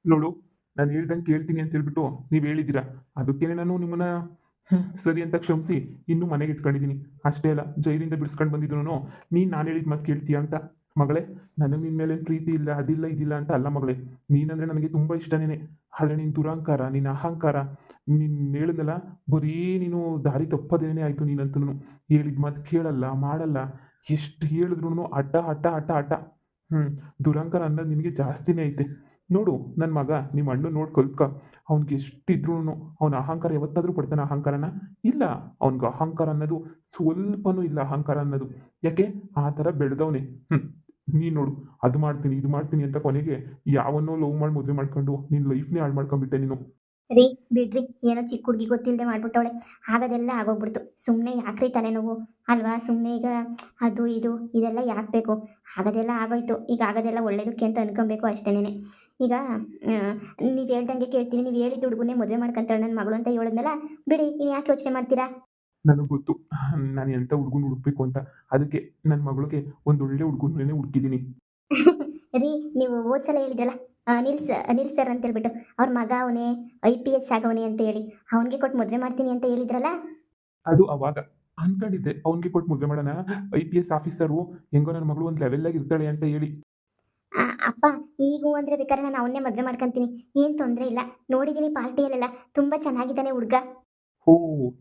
ನೋಡು, ನಾನು ಹೇಳ್ದಂಗೆ ಕೇಳ್ತೀನಿ ಅಂತ ಹೇಳ್ಬಿಟ್ಟು ನೀವು ಹೇಳಿದ್ದೀರಾ. ಅದಕ್ಕೇನೆ ನಾನು ನಿಮ್ಮನ್ನ ಸರಿ ಅಂತ ಕ್ಷಮಿಸಿ ಇನ್ನೂ ಮನೆಗೆ ಇಟ್ಕೊಂಡಿದ್ದೀನಿ. ಅಷ್ಟೇ ಅಲ್ಲ, ಜೈಲಿಂದ ಬಿಡಿಸ್ಕೊಂಡು ಬಂದಿದ್ರು ನೀನು ನಾನು ಹೇಳಿದ ಮಾತು ಕೇಳ್ತೀಯ ಅಂತ. ಮಗಳೇ, ನನಗೆ ನಿನ್ನ ಮೇಲೆ ಪ್ರೀತಿ ಇಲ್ಲ, ಅದಿಲ್ಲ ಇದಿಲ್ಲ ಅಂತ ಅಲ್ಲ ಮಗಳೇ. ನೀನಂದರೆ ನನಗೆ ತುಂಬ ಇಷ್ಟನೇ. ಆದರೆ ನಿನ್ನ ದುರಹಂಕಾರ, ನಿನ್ನ ಅಹಂಕಾರ, ನೀನು ಹೇಳಿದ್ನಲ್ಲ, ಬರೀ ನೀನು ದಾರಿ ತಪ್ಪದೇನೆ ಆಯಿತು. ನೀನಂತೂ ಹೇಳಿದ ಮಾತು ಕೇಳಲ್ಲ, ಮಾಡಲ್ಲ. ಎಷ್ಟು ಹೇಳಿದ್ರು ಅಡ್ಡ ಅಡ್ಡ ಅಡ್ಡ ಅಡ್ಡ. ಹ್ಞೂ. ದುರಹಂಕಾರ ಅನ್ನೋದು ನಿನಗೆ ಜಾಸ್ತಿನೇ ಐತೆ. ನೋಡು, ನನ್ನ ಮಗ ನಿಮ್ಮ ಅಣ್ಣನ ನೋಡಿ ಕಲ್ತ್ಕ. ಅವ್ನಿಗೆ ಎಷ್ಟಿದ್ರೂ ಅವನ ಅಹಂಕಾರ ಯಾವತ್ತಾದರೂ ಪಡ್ತಾನೆ ಅಹಂಕಾರನ? ಇಲ್ಲ. ಅವ್ನಿಗೆ ಅಹಂಕಾರ ಅನ್ನೋದು ಸ್ವಲ್ಪನೂ ಇಲ್ಲ. ಅಹಂಕಾರ ಅನ್ನೋದು ಯಾಕೆ ಆ ಥರ ಬೆಳೆದವನೇ. ನೀನು ನೋಡು, ಅದು ಮಾಡ್ತೀನಿ ಇದು ಮಾಡ್ತೀನಿ ಅಂತ ಕೊನೆಗೆ ಯಾವನ್ನೋ ಲವ್ ಮಾಡಿ ಮದುವೆ ಮಾಡ್ಕೊಂಡು ನಿನ್ನ ಲೈಫ್ನೇ ಹಾಳು ಮಾಡ್ಕೊಂಡ್ಬಿಟ್ಟೆ ನೀನು. ರೀ ಬಿಡ್ರಿ, ಏನೋ ಚಿಕ್ಕ ಹುಡುಗಿ ಗೊತ್ತಿಲ್ಲದೆ ಮಾಡ್ಬಿಟ್ಟವಳೆ. ಆಗೋದೆಲ್ಲ ಆಗೋಗ್ಬಿಡ್ತು. ಸುಮ್ಮನೆ ಯಾಕ್ರಿ ತಲೆನೋವು ಅಲ್ವಾ? ಸುಮ್ಮನೆ ಈಗ ಅದು ಇದು ಇದೆಲ್ಲ ಯಾಕೆ ಬೇಕು? ಆಗೋದೆಲ್ಲ ಆಗೋಯ್ತು. ಈಗ ಆಗೋದೆಲ್ಲ ಒಳ್ಳೇದಕ್ಕೆ ಅಂತ ಅನ್ಕೊಬೇಕು ಅಷ್ಟೇನೆ. ಈಗ ನೀವು ಹೇಳ್ದಂಗೆ ಕೇಳ್ತೀನಿ. ನೀವು ಹೇಳಿದ ಹುಡುಗನೇ ಮದುವೆ ಮಾಡ್ಕೊಂತಾಳೆ ನನ್ನ ಮಗಳು ಅಂತ ಹೇಳಿದ್ನಲ್ಲ, ಬಿಡಿ, ಇನ್ನು ಯಾಕೆ ಯೋಚನೆ ಮಾಡ್ತೀರಾ? ನನಗೆ ಗೊತ್ತು ನಾನು ಎಂಥ ಹುಡುಗನ ಹುಡುಕ್ಬೇಕು ಅಂತ. ಅದಕ್ಕೆ ನನ್ನ ಮಗಳಿಗೆ ಒಂದು ಒಳ್ಳೆ ಹುಡುಗನೇ ಹುಡುಕಿದ್ದೀನಿ. ರೀ, ನೀವು ಹೋದ್ಸಲ ಹೇಳಿದ್ರಲ್ಲ, ಅನಿಲ್ ಸರ್ ಅಂತ ಹೇಳ್ಬಿಟ್ಟು, ಅವ್ರ ಮಗ ಅವನೇ IPS ಆಗವನೇ ಅಂತ ಹೇಳಿ, ಅವನಿಗೆ ಕೊಟ್ಟು ಮದುವೆ ಮಾಡ್ತೀನಿ ಅಂತ ಹೇಳಿದ್ರಲ್ಲ. ಅದು ಅವಾಗ ಅನ್ಕೊಂಡಿದ್ದೆ ಅವ್ನಿಗೆ ಕೊಟ್ಟು ಮದುವೆ ಮಾಡೋಣ. IPS ಆಫೀಸರು ಹೆಂಗೋ ನನ್ನ ಮಗಳು ಒಂದು ಲೆವೆಲ್ಲಾಗಿ ಇರ್ತಾಳೆ ಅಂತ ಹೇಳಿ. ಅಪ್ಪ, ಈಗ ಅಂದರೆ ಬೇಕಾದ್ರೆ ನಾನು ಅವನ್ನೇ ಮದುವೆ ಮಾಡ್ಕೊಂತೀನಿ. ಏನು ತೊಂದರೆ ಇಲ್ಲ. ನೋಡಿದ್ದೀನಿ ಪಾರ್ಟಿಯಲ್ಲೆಲ್ಲ, ತುಂಬ ಚೆನ್ನಾಗಿದ್ದಾನೆ ಹುಡುಗ. ಓ,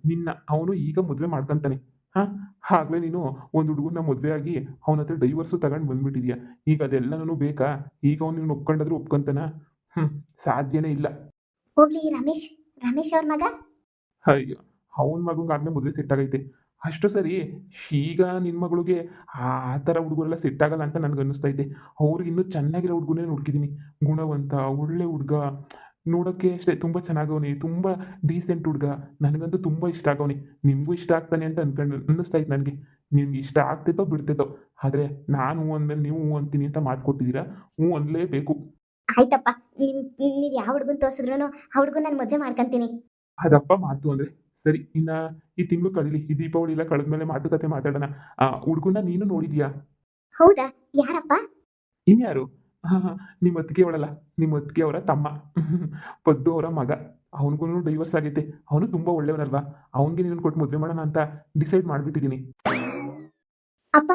ನಿನ್ನ ಅವನು ಈಗ ಮದುವೆ ಮಾಡ್ಕೊಂತಾನೆ. ಹಾಂ, ಆಗಲೇ ನೀನು ಒಂದು ಹುಡುಗನ ಮದುವೆ ಆಗಿ ಅವನ ಹತ್ರ ಡೈವರ್ಸು ತಗೊಂಡು ಬಂದ್ಬಿಟ್ಟಿದ್ಯಾ. ಈಗ ಅದೆಲ್ಲನೂ ಬೇಕಾ? ಈಗ ಅವ್ನು ನೀನು ಒಪ್ಕೊಂಡಾದ್ರೂ ಒಪ್ಕೊಂತಾನ? ಹ್ಞೂ. ಸಾಧ್ಯನೇ ಇಲ್ಲ. ಹೋಗ್ಲಿ, ರಮೇಶ್ ರಮೇಶ್ ಅವ್ರ ಮಗ. ಅಯ್ಯೋ, ಅವನ ಮಗಂಗೆ ಆಗಲೇ ಮದುವೆ ಸೆಟ್ ಆಗೈತೆ. ಅಷ್ಟು ಸರಿ. ಈಗ ನಿನ್ನ ಮಗಳಿಗೆ ಆ ಥರ ಹುಡುಗರೆಲ್ಲ ಸೆಟ್ ಆಗಲ್ಲ ಅಂತ ನನಗೆ ಅನ್ನಿಸ್ತೈತೆ. ಅವ್ರಿಗೆ ಇನ್ನೂ ಚೆನ್ನಾಗಿರೋ ಹುಡುಗನೇ ಹುಡುಕಿದ್ದೀನಿ. ಗುಣವಂತ, ಒಳ್ಳೆ ಹುಡುಗ, ನೋಡೋಕ್ಕೆ ಅಷ್ಟೇ ತುಂಬ ಚೆನ್ನಾಗವನೆ, ತುಂಬ ಡೀಸೆಂಟ್ ಹುಡುಗ. ನನಗಂತೂ ತುಂಬ ಇಷ್ಟ ಆಗವನೆ. ನಿಮಗೂ ಇಷ್ಟ ಆಗ್ತಾನೆ ಅಂತ ಅನ್ನಿಸ್ತೈತೆ ನನಗೆ. ನಿಮ್ಗೆ ಇಷ್ಟ ಆಗ್ತೈತೋ ಬಿಡ್ತೈತೋ, ಆದರೆ ನಾನು ಹ್ಞೂ ಅಂದಮೇಲೆ ನೀವು ಹ್ಞೂ ಅಂತೀನಿ ಅಂತ ಮಾತು ಕೊಟ್ಟಿದ್ದೀರಾ. ಹ್ಞೂ ಅನ್ನಲೇಬೇಕು. ಆಯ್ತಪ್ಪ, ನೀವು ಯಾವ ಹುಡುಗನ ತೋರಿಸಿದ್ರು ಆ ಹುಡುಗನ ನಾನು ಮದುವೆ ಮಾಡ್ಕೊಂತೀನಿ. ಅದಪ್ಪ ಮಾತು ಅಂದರೆ. ಸರಿ, ಇನ್ನು ಈ ತಿಂಗಳು ಕಳೀಲಿ, ಈ ದೀಪಾವಳಿ ಎಲ್ಲ ಕಳೆದ್ಮೇಲೆ ಮಾತುಕತೆ ಮಾತಾಡೋಣ. ಆ ಹುಡುಗನ್ನ ನೀನು ನೋಡಿದ್ಯಾ? ಹೌದಾ? ಯಾರಪ್ಪ? ಇನ್ಯಾರು? ಹಾಂ, ಹಾಂ. ನಿಮ್ಮ ಅತ್ತಿಗೆ ಅವಳಲ್ಲ, ನಿಮ್ಮ ಅತ್ತಿಗೆ ಅವರ ತಮ್ಮ. ಪದ್ದು ಅವರ ಮಗ. ಅವನಿಗೂ ಡೈವರ್ಸ್ ಆಗೈತೆ. ಅವನು ತುಂಬ ಒಳ್ಳೆಯವನಲ್ವಾ? ಅವನಿಗೆ ನೀನು ಕೊಟ್ಟು ಮದುವೆ ಮಾಡೋಣ ಅಂತ ಡಿಸೈಡ್ ಮಾಡಿಬಿಟ್ಟಿದ್ದೀನಿ. ಅಪ್ಪ,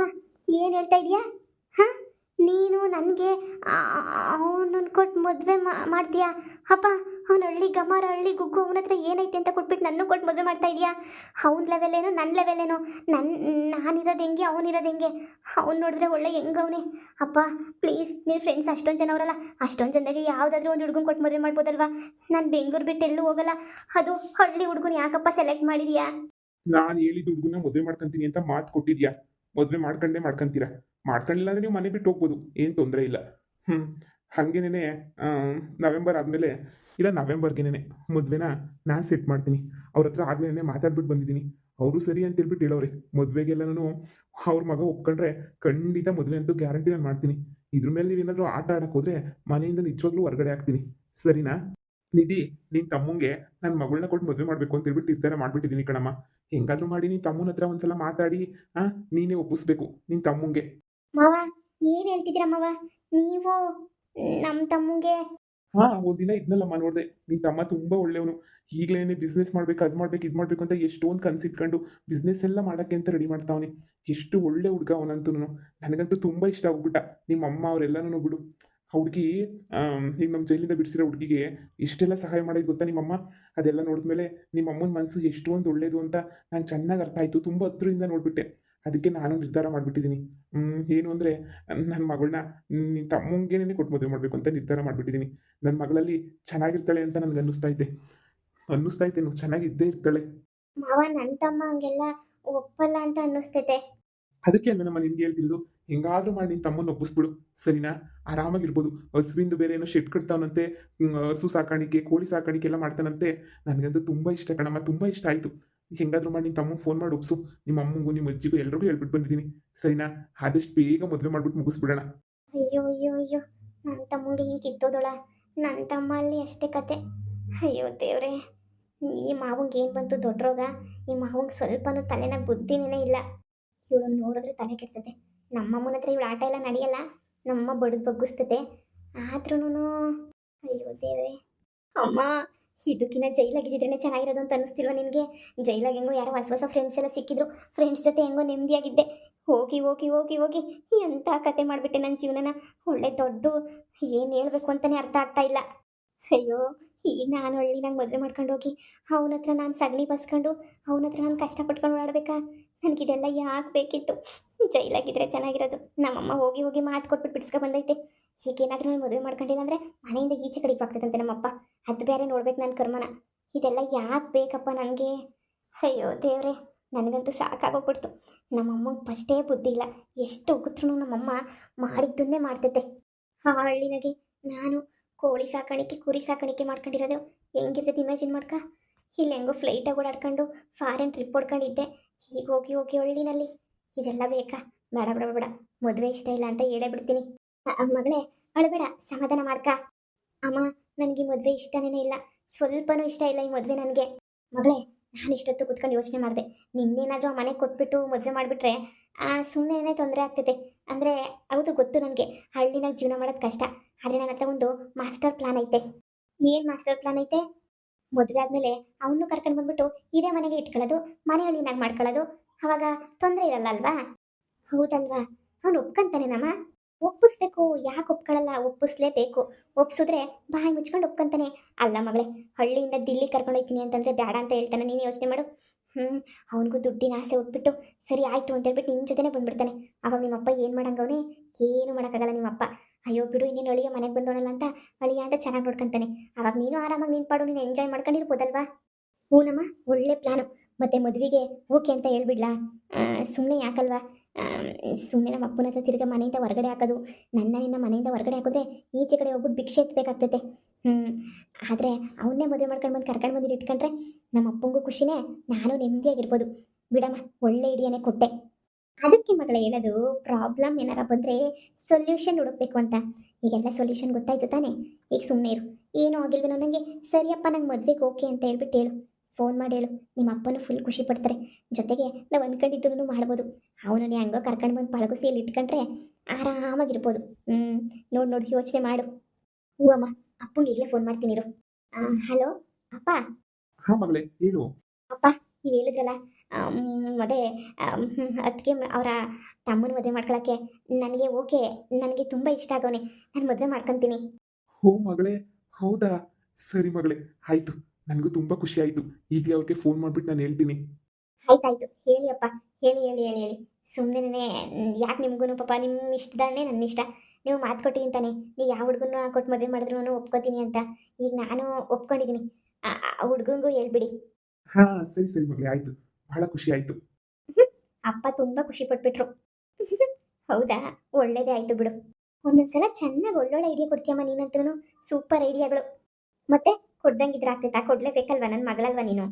ಏನು ಹೇಳ್ತಾ ಇದೀಯಾ? ಹಾಂ, ನೀನು ನನಗೆ ಅವನನ್ನು ಕೊಟ್ಟು ಮದುವೆ ಮಾಡ್ತೀಯಾ? ಅಪ್ಪ, ಅವನು ಹಳ್ಳಿ ಗಮಾರ, ಹಳ್ಳಿ ಗುಗ್ಗು, ಅವನ ಹತ್ರ ಏನೈತೆ ಅಂತ ಕೊಟ್ಬಿಟ್ಟು ನನ್ನ ಕೊಟ್ಟು ಮದುವೆ ಮಾಡ್ತಾ ಇದೀಯಾ? ಅವ್ನ ಲೆವೆಲೇನೋ ನನ್ನ ಲೆವೆಲೇನೋ? ನಾನಿರೋದು ಹೆಂಗೆ, ಅವನಿರೋದು ಹೆಂಗೆ? ಅವ್ನು ನೋಡಿದ್ರೆ ಒಳ್ಳೆ ಹೆಂಗವನೇ. ಅಪ್ಪ ಪ್ಲೀಸ್, ನೀವು ಫ್ರೆಂಡ್ಸ್ ಅಷ್ಟೊಂದು ಜನ ಅವರಲ್ಲ, ಅಷ್ಟೊಂದು ಜನದಾಗೆ ಯಾವುದಾದ್ರೂ ಒಂದು ಹುಡುಗನ ಕೊಟ್ಟು ಮದುವೆ ಮಾಡ್ಬೋದಲ್ವಾ? ನಾನು ಬೆಂಗಳೂರು ಬಿಟ್ಟು ಎಲ್ಲೂ ಹೋಗಲ್ಲ. ಅದು ಹಳ್ಳಿ ಹುಡುಗನ ಯಾಕಪ್ಪ ಸೆಲೆಕ್ಟ್ ಮಾಡಿದೀಯಾ? ನಾನು ಹೇಳಿದ ಹುಡುಗನ ಮದುವೆ ಮಾಡ್ಕೊಂತೀನಿ ಅಂತ ಮಾತು ಕೊಟ್ಟಿದ್ಯಾ? ಮದುವೆ ಮಾಡ್ಕೊಂಡೇ ಮಾಡ್ಕೊಂತೀರಾ? ಮಾಡ್ಕೊಂಡಿಲ್ಲ ಅಂದರೆ ನೀವು ಮನೆ ಬಿಟ್ಟು ಹೋಗ್ಬೋದು, ಏನು ತೊಂದರೆ ಇಲ್ಲ. ಹ್ಞೂ. ಹಾಗೇನೇ ನವೆಂಬರ್ ಆದಮೇಲೆ, ಇಲ್ಲ ನವೆಂಬರ್ಗೆನೇ ಮದುವೆನ ನಾನು ಸೆಟ್ ಮಾಡ್ತೀನಿ. ಅವ್ರ ಹತ್ರ ಆಗ್ಲೇ ಮಾತಾಡ್ಬಿಟ್ಟು ಬಂದಿದ್ದೀನಿ. ಅವರು ಸರಿ ಅಂತ ಹೇಳ್ಬಿಟ್ಟು ಹೇಳೋರೆ. ಮದುವೆಗೆಲ್ಲನೂ ಅವ್ರ ಮಗ ಒಪ್ಕೊಂಡ್ರೆ ಖಂಡಿತ ಮದುವೆ ಅಂತೂ ಗ್ಯಾರಂಟಿ ನಾನು ಮಾಡ್ತೀನಿ. ಇದ್ರ ಮೇಲೆ ನೀವೇನಾದರೂ ಆಟ ಆಡಕ್ಕೆ ಹೋದರೆ ಮನೆಯಿಂದ ನಿಜವಾಗ್ಲೂ ಹೊರಗಡೆ ಆಗ್ತೀನಿ. ಸರಿನಾ? ನಿಧಿ, ನಿನ್ನ ತಮ್ಮಂಗೆ ನನ್ನ ಮಗಳನ್ನ ಕೊಟ್ಟು ಮದುವೆ ಮಾಡಬೇಕು ಅಂತ ಹೇಳ್ಬಿಟ್ಟು ನಿರ್ಧಾರ ಮಾಡಿಬಿಟ್ಟಿದ್ದೀನಿ ಕಣಮ್ಮ. ಹೆಂಗಾದ್ರೂ ಮಾಡಿ ನಿನ್ನ ತಮ್ಮನ ಹತ್ರ ಒಂದ್ಸಲ ಮಾತಾಡಿ ನೀನೇ ಒಪ್ಪಿಸ್ಬೇಕು ನಿನ್ನ ತಮ್ಮಂಗೆ. ಮಾವ, ಏನು ಹೇಳ್ತಿದ್ದೀರಾ ಮಾವ? ನೀವು ನಮ್ಮ ತಮ್ಮಂಗೆ? ಒಂದಿನ ಇದ್ನಲ್ಲಮ್ಮ ನೋಡಿದೆ, ನಿನ್ನ ತಮ್ಮ ತುಂಬ ಒಳ್ಳೆಯವನು. ಈಗಲೇ ಬಿಸ್ನೆಸ್ ಮಾಡ್ಬೇಕು, ಅದು ಮಾಡ್ಬೇಕು, ಇದು ಮಾಡ್ಬೇಕು ಅಂತ ಎಷ್ಟೊಂದು ಕನಸಿಟ್ಕೊಂಡು ಬಿಸ್ನೆಸ್ ಎಲ್ಲ ಮಾಡೋಕ್ಕೆ ಅಂತ ರೆಡಿ ಮಾಡ್ತಾವನೆ. ಎಷ್ಟು ಒಳ್ಳೆ ಹುಡುಗ ಅವನಂತೂ. ನನಗಂತೂ ತುಂಬ ಇಷ್ಟ ಆಗ್ಬಿಟ್ಟ. ನಿಮ್ಮ ಅಮ್ಮ ಅವರೆಲ್ಲನೂ ಬಿಡು. ಆ ಹುಡುಗಿ ಈಗ ನಮ್ಮ ಜೈಲಿಂದ ಬಿಡಿಸಿರೋ ಹುಡುಗಿಗೆ ಎಷ್ಟೆಲ್ಲ ಸಹಾಯ ಮಾಡೋದು ಗೊತ್ತಾ ನಿಮ್ಮಮ್ಮ? ಅದೆಲ್ಲ ನೋಡಿದ್ಮೇಲೆ ನಿಮ್ಮ ಅಮ್ಮನ ಮನಸ್ಸು ಎಷ್ಟೊಂದು ಒಳ್ಳೇದು ಅಂತ ನಂಗೆ ಚೆನ್ನಾಗಿ ಅರ್ಥ ಆಯಿತು. ತುಂಬ ಹತ್ರದಿಂದ ನೋಡಿಬಿಟ್ಟೆ. ಅದಕ್ಕೆ ನಾನು ನಿರ್ಧಾರ ಮಾಡಿಬಿಟ್ಟಿದ್ದೀನಿ. ಏನು ಅಂದರೆ, ನನ್ನ ಮಗಳನ್ನ ನಿನ್ನ ತಮ್ಮಂಗೇನೆ ಕೊಟ್ಟು ಮದುವೆ ಮಾಡಬೇಕು ಅಂತ ನಿರ್ಧಾರ ಮಾಡಿಬಿಟ್ಟಿದ್ದೀನಿ. ನನ್ನ ಮಗಳಲ್ಲಿ ಚೆನ್ನಾಗಿರ್ತಾಳೆ ಅಂತ ನನಗೆ ಅನ್ನಿಸ್ತೈತೇನು ಚೆನ್ನಾಗಿದ್ದೇ ಇರ್ತಾಳೆ. ಮಾವ, ನನ್ನ ತಮ್ಮ ಹಂಗೆಲ್ಲ ಒಪ್ಪಲ್ಲ ಅಂತ ಅನ್ನಿಸ್ತೈತೆ. ಅದಕ್ಕೆ ಅಲ್ವೇನಮ್ಮ ನಿನ್ಗೆ ಹೇಳ್ತಿರೋದು, ಹೆಂಗಾದ್ರೂ ಮಾಡಿ ನಿನ್ನ ತಮ್ಮನ ಒಪ್ಪಿಸ್ಬಿಡು. ಸರಿನಾ? ಆರಾಮಾಗಿರ್ಬೋದು. ಹಸುವಿಂದು ಬೇರೆ ಏನೋ ಶೆಡ್ ಕಟ್ತಾವನಂತೆ. ಹಸು ಸಾಕಾಣಿಕೆ, ಕೋಳಿ ಸಾಕಾಣಿಕೆ ಎಲ್ಲ ಮಾಡ್ತಾನಂತೆ. ನನಗಂತೂ ತುಂಬ ಇಷ್ಟ ಕಣಮ್ಮ, ತುಂಬ ಇಷ್ಟ ಆಯಿತು. ಹೆಂಗಾದ್ರೂ ಮಾಡಿ ನಿನ್ನ ತಮ್ಮಂಗೆ ಫೋನ್ ಮಾಡಿ ಒಪ್ಸು. ನಿಮ್ಮ ಅಮ್ಮಂಗೂ ನಿಮ್ಮ ಅಜ್ಜಿಗೂ ಎಲ್ರಿಗೂ ಹೇಳ್ಬಿಟ್ಟು ಬಂದಿದ್ದೀನಿ. ಸರಿನಾ? ಆದಷ್ಟು ಬೇಗ ಮದುವೆ ಮಾಡ್ಬಿಟ್ಟು ಮುಗಿಸ್ಬಿಡೋಣ. ಅಯ್ಯೋ ಅಯ್ಯೋ ಅಯ್ಯೋ, ನನ್ನ ತಮ್ಮಂಗೆ ಈಗ ಕಿತ್ತೋದಳ. ನನ್ನ ತಮ್ಮ ಅಲ್ಲಿ ಅಷ್ಟೇ ಕತೆ. ಅಯ್ಯೋ ದೇವ್ರೆ, ಈ ಮಾವಂಗೆ ಏನು ಬಂತು ದೊಡ್ಡ ರೋಗ? ಈ ಮಾವಂಗೆ ಸ್ವಲ್ಪನೂ ತಲೆನಾಗ ಬುದ್ಧಿನೇ ಇಲ್ಲ. ಇವಳನ್ನು ನೋಡಿದ್ರೆ ತಲೆ ಕೆಡ್ತದೆ. ನಮ್ಮಮ್ಮನ ಹತ್ರ ಇವಳು ಆಟ ಎಲ್ಲ ನಡೆಯಲ್ಲ. ನಮ್ಮ ಬಡಿದು ಬಗ್ಗಿಸ್ತದೆ. ಆದ್ರೂ ಅಯ್ಯೋ ದೇವ್ರೆ. ಅಮ್ಮ, ಇದಕ್ಕಿನ್ನ ಜೈಲಾಗಿದ್ದಿದ್ರೇನೆ ಚೆನ್ನಾಗಿರೋದು ಅಂತ ಅನಿಸ್ತಿಲ್ವ ನಿನಗೆ? ಜೈಲಾಗ ಹೆಂಗೋ ಯಾರೋ ಹೊಸ ಹೊಸ ಫ್ರೆಂಡ್ಸ್ ಎಲ್ಲ ಸಿಕ್ಕಿದ್ರು, ಫ್ರೆಂಡ್ಸ್ ಜೊತೆ ಹೆಂಗೋ ನೆಮ್ಮದಿಯಾಗಿದ್ದೆ. ಹೋಗಿ ಹೋಗಿ ಹೋಗಿ ಹೋಗಿ ಎಂಥ ಕತೆ ಮಾಡಿಬಿಟ್ಟೆ ನನ್ನ ಜೀವನನ. ಒಳ್ಳೆ ದೊಡ್ಡ ಏನು ಹೇಳಬೇಕು ಅಂತಲೇ ಅರ್ಥ ಆಗ್ತಾ ಇಲ್ಲ. ಅಯ್ಯೋ, ಈಗ ನಾನು ಹಳ್ಳಿನಾಗ ಮದುವೆ ಮಾಡ್ಕೊಂಡು ಹೋಗಿ ಅವನ ಹತ್ರ ನಾನು ಸಗಣಿ ಬಸ್ಕೊಂಡು ಅವನ ಹತ್ರ ನಾನು ಕಷ್ಟಪಟ್ಕೊಂಡು ಓಡಾಡ್ಬೇಕಾ? ನನಗಿದೆಲ್ಲ ಯಾಕೆ ಬೇಕಿತ್ತು? ಜೈಲಾಗಿದ್ರೆ ಚೆನ್ನಾಗಿರೋದು. ನಮ್ಮಮ್ಮ ಹೋಗಿ ಹೋಗಿ ಮಾತು ಕೊಟ್ಬಿಟ್ಟು ಬಿಡ್ಸ್ಕೊ ಬಂದೈತೆ. ಹೀಗೇನಾದ್ರೂ ನಾನು ಮದುವೆ ಮಾಡ್ಕೊಂಡಿಲ್ಲ ಅಂದರೆ ಮನೆಯಿಂದ ಈಚೆ ಕಡೆಗೆ ಆಗ್ತೈತಂತೆ ನಮ್ಮಪ್ಪ. ಅದು ಬೇರೆ ನೋಡ್ಬೇಕು ನನ್ನ ಕರ್ಮನ. ಇದೆಲ್ಲ ಯಾಕೆ ಬೇಕಪ್ಪ ನನಗೆ? ಅಯ್ಯೋ ದೇವ್ರೆ, ನನಗಂತೂ ಸಾಕಾಗೋಗ್ಬಿಡ್ತು. ನಮ್ಮಮ್ಮಗೆ ಫಸ್ಟೇ ಬುದ್ಧಿ ಇಲ್ಲ. ಎಷ್ಟು ಉಗುತ್ರು ನಮ್ಮಮ್ಮ ಮಾಡಿದ್ದನ್ನೇ ಮಾಡ್ತೈತೆ. ಆ ಹಳ್ಳಿನಾಗೆ ನಾನು ಕೋಳಿ ಸಾಕಾಣಿಕೆ ಕುರಿ ಸಾಕಾಣಿಕೆ ಮಾಡ್ಕೊಂಡಿರೋದು ಹೆಂಗಿರ್ತೈತೆ ಇಮ್ಯಾಜಿನ್ ಮಾಡ್ಕ. ಇಲ್ಲಿ ಹೆಂಗೋ ಫ್ಲೈಟಾಗಿ ಓಡಾಡ್ಕೊಂಡು ಫಾರಿನ್ ಟ್ರಿಪ್ ಹೊಡ್ಕೊಂಡಿದ್ದೆ. ಹೀಗೆ ಹೋಗಿ ಹೋಗಿ ಹಳ್ಳಿನಲ್ಲಿ ಇದೆಲ್ಲ ಬೇಕಾ? ಬೇಡ ಬೇಡ ಬೇಡ, ಮದುವೆ ಇಷ್ಟ ಇಲ್ಲ ಅಂತ ಹೇಳೇ ಬಿಡ್ತೀನಿ. ಮಗಳೇ, ಅಳಬೇಡ, ಸಮಾಧಾನ ಮಾಡ್ಕ. ಅಮ್ಮ, ನನಗೆ ಈ ಮದುವೆ ಇಷ್ಟನೇ ಇಲ್ಲ, ಸ್ವಲ್ಪನೂ ಇಷ್ಟ ಇಲ್ಲ ಈ ಮದುವೆ ನನಗೆ. ಮಗಳೇ, ನಾನು ಇಷ್ಟೊತ್ತು ಕೂತ್ಕೊಂಡು ಯೋಚನೆ ಮಾಡಿದೆ, ನಿನ್ನೇನಾದರೂ ಆ ಮನೆಗೆ ಕೊಟ್ಬಿಟ್ಟು ಮದುವೆ ಮಾಡಿಬಿಟ್ರೆ ಸುಮ್ಮನೆ ತೊಂದರೆ ಆಗ್ತೈತೆ. ಅಂದರೆ ಹೌದು, ಗೊತ್ತು ನನಗೆ ಹಳ್ಳಿನಾಗ ಜೀವನ ಮಾಡೋದು ಕಷ್ಟ. ಆದರೆ ನನ್ನ ಹತ್ರ ಒಂದು ಮಾಸ್ಟರ್ ಪ್ಲಾನ್ ಐತೆ. ಏನು ಮಾಸ್ಟರ್ ಪ್ಲಾನ್ ಐತೆ? ಮದುವೆ ಆದಮೇಲೆ ಅವನು ಕರ್ಕೊಂಡು ಬಂದ್ಬಿಟ್ಟು ಇದೇ ಮನೆಗೆ ಇಟ್ಕೊಳ್ಳೋದು, ಮನೆ ಹಳ್ಳಿನಾಗ ಮಾಡ್ಕೊಳ್ಳೋದು. ಅವಾಗ ತೊಂದರೆ ಇರಲ್ಲ ಅಲ್ವಾ? ಹೌದಲ್ವಾ? ಅವನು ಒಪ್ಕೊಂತಾನೆ ನಮ್ಮ? ಒಪ್ಪಿಸ್ಬೇಕು. ಯಾಕೆ ಒಪ್ಕೊಳ್ಳಲ್ಲ? ಒಪ್ಪಿಸ್ಲೇಬೇಕು. ಒಪ್ಸಿದ್ರೆ ಬಾಯಿ ಮುಚ್ಕೊಂಡು ಒಪ್ಕೊಂತಾನೆ. ಅಲ್ಲ ಮಗಳೇ, ಹಳ್ಳಿಯಿಂದ ದಿಲ್ಲಿ ಕರ್ಕೊಂಡು ಹೋಗ್ತೀನಿ ಅಂತಂದರೆ ಬೇಡ ಅಂತ ಹೇಳ್ತಾನೆ. ನೀನು ಯೋಚನೆ ಮಾಡು. ಅವನಿಗೂ ದುಡ್ಡಿನ ಆಸೆ ಉಟ್ಬಿಟ್ಟು ಸರಿ ಆಯಿತು ಅಂತ ಹೇಳ್ಬಿಟ್ಟು ನಿನ್ನ ಜೊತೆನೇ ಬಂದ್ಬಿಡ್ತಾನೆ. ಅವಾಗ ನಿಮ್ಮಪ್ಪ ಏನು ಮಾಡಂಗವನೇ? ಏನು ಮಾಡೋಕ್ಕಾಗಲ್ಲ ನಿಮ್ಮಪ್ಪ. ಅಯ್ಯೋ ಬಿಡು, ಇನ್ನೇನು ಅಳಿಯ ಮನೆಗೆ ಬಂದವನಲ್ಲ ಅಂತ ಅಳಿಯ ಅಂತ ಚೆನ್ನಾಗಿ ನೋಡ್ಕೊಂತಾನೆ. ಅವಾಗ ನೀನು ಆರಾಮಾಗಿ ನಿನ್ನ ಪಾಡು ನೀನು ಎಂಜಾಯ್ ಮಾಡ್ಕೊಂಡಿರ್ಬೋದಲ್ವಾ? ಹೂನಮ್ಮ, ಒಳ್ಳೆ ಪ್ಲಾನು. ಮತ್ತು ಮದುವೆಗೆ ಓಕೆ ಅಂತ ಹೇಳ್ಬಿಡ್ಲಾ? ಸುಮ್ಮನೆ ಯಾಕಲ್ವಾ? ಸುಮ್ಮನೆ ನಮ್ಮ ಅಪ್ಪನ ಹತ್ರ ತಿರ್ಗಿ ಮನೆಯಿಂದ ಹೊರಗಡೆ ಹಾಕೋದು. ನಿನ್ನ ಮನೆಯಿಂದ ಹೊರಗಡೆ ಹಾಕಿದ್ರೆ ಈಚೆ ಕಡೆ ಹೋಗ್ಬಿಟ್ಟು ಭಿಕ್ಷೆ ಎತ್ತಬೇಕಾಗ್ತೈತೆ. ಆದರೆ ಅವನ್ನೇ ಮದುವೆ ಮಾಡ್ಕೊಂಡು ಬಂದು ಕರ್ಕೊಂಡು ಬಂದಿದ್ದು ಇಟ್ಕೊಂಡ್ರೆ ನಮ್ಮ ಅಪ್ಪಂಗೂ ಖುಷಿನೇ, ನಾನು ನೆಮ್ಮದಿಯಾಗಿರ್ಬೋದು. ಬಿಡಮ್ಮ, ಒಳ್ಳೆ ಐಡಿಯಾನೇ ಕೊಟ್ಟೆ. ಅದಕ್ಕೆ ಮಗಳೇ ಹೇಳೋದು, ಪ್ರಾಬ್ಲಮ್ ಏನಾರ ಬಂದರೆ ಸೊಲ್ಯೂಷನ್ ಹುಡುಕ್ಬೇಕು ಅಂತ. ಈಗೆಲ್ಲ ಸೊಲ್ಯೂಷನ್ ಗೊತ್ತಾಯ್ತು ತಾನೇ? ಈಗ ಸುಮ್ಮನೆ ಇರು. ಏನೂ ಆಗಿಲ್ವೇನೋ ನನಗೆ, ಸರಿಯಪ್ಪ ನಂಗೆ ಮದುವೆಗೆ ಓಕೆ ಅಂತ ಹೇಳ್ಬಿಟ್ಟು ಹೇಳು. ಫೋನ್ ಮಾಡಿ ಹೇಳು. ನಿಮ್ಮ ಅಪ್ಪನೂ ಫುಲ್ ಖುಷಿ ಪಡ್ತಾರೆ. ಜೊತೆಗೆ ನಾವು ಅಂದ್ಕೊಂಡಿದ್ದೂ ಮಾಡ್ಬೋದು. ಅವನನ್ನು ಹೆಂಗೋ ಕರ್ಕೊಂಡು ಬಂದು ಪಳಗುಸಿಯಲ್ಲಿ ಇಟ್ಕೊಂಡ್ರೆ ಆರಾಮಾಗಿರ್ಬೋದು. ನೋಡಿ ಯೋಚನೆ ಮಾಡು. ಹ್ಞೂ ಅಮ್ಮ, ಅಪ್ಪಂಗೆ ಈಗಲೇ ಫೋನ್ ಮಾಡ್ತೀನಿ ಇರು. ಹಲೋ ಅಪ್ಪ. ಹಾಂ ಮಗಳೇ, ಹೇಳು. ಅಪ್ಪ, ನೀವು ಹೇಳಿದ್ರಲ್ಲ ಮದುವೆ ಅದಕ್ಕೆ ಅವರ ತಮ್ಮನ ಮದುವೆ ಮಾಡ್ಕೊಳಕ್ಕೆ ನನಗೆ ಓಕೆ. ನನಗೆ ತುಂಬ ಇಷ್ಟ ಆಗವನೆ. ನಾನು ಮದುವೆ ಮಾಡ್ಕೊತೀನಿ. ಹೋ ಮಗಳೇ, ಹೌದಾ? ಸರಿ ಮಗಳೇ, ಆಯಿತು. ನನಗೂ ತುಂಬ ಖುಷಿ ಆಯಿತು. ಈಗಲೇ ಅವ್ರಿಗೆ ಫೋನ್ ಮಾಡಿಬಿಟ್ಟು ನಾನು ಹೇಳ್ತೀನಿ. ಆಯ್ತಾಯ್ತು, ಹೇಳಿ ಅಪ್ಪ, ಹೇಳಿ ಹೇಳಿ ಹೇಳಿ ಹೇಳಿ. ಸುಮ್ಮನೆ ಯಾಕೆ ನಿಮ್ಗೂ ಪಾಪ ನಿಮ್ಮ ಇಷ್ಟದಾನೇ ನನ್ನ ಇಷ್ಟ. ನೀವು ಮಾತು ಕೊಟ್ಟಿದ್ದೀನಿ ತಾನೆ, ನೀವು ಯಾವ ಹುಡುಗನ ಕೊಟ್ಟು ಮದುವೆ ಮಾಡಿದ್ರು ಒಪ್ಕೋತೀನಿ ಅಂತ. ಈಗ ನಾನು ಒಪ್ಕೊಂಡಿದ್ದೀನಿ. ಹುಡುಗಂಗೂ ಹೇಳ್ಬಿಡಿ. ಹಾಂ, ಸರಿ ಸರಿ ಮಗಳೇ, ಆಯಿತು. ಬಹಳ ಖುಷಿ ಆಯಿತು. ಅಪ್ಪ ತುಂಬ ಖುಷಿ ಪಟ್ಬಿಟ್ರು. ಹೌದಾ? ಒಳ್ಳೇದೇ ಆಯಿತು ಬಿಡು. ಒಂದೊಂದ್ಸಲ ಚೆನ್ನಾಗಿ ಒಳ್ಳೊಳ್ಳೆ ಐಡಿಯಾ ಕೊಡ್ತೀಯಮ್ಮ ನೀನಂತೂ. ಸೂಪರ್ ಐಡಿಯಾಗಳು. ಮತ್ತೆ ಕೊಡ್ದಂಗಿದ್ರೆ ಆಗ್ತೈತಾ? ಕೊಡಲೇಬೇಕಲ್ವ, ನನ್ನ ಮಗಳಲ್ವ ನೀನು?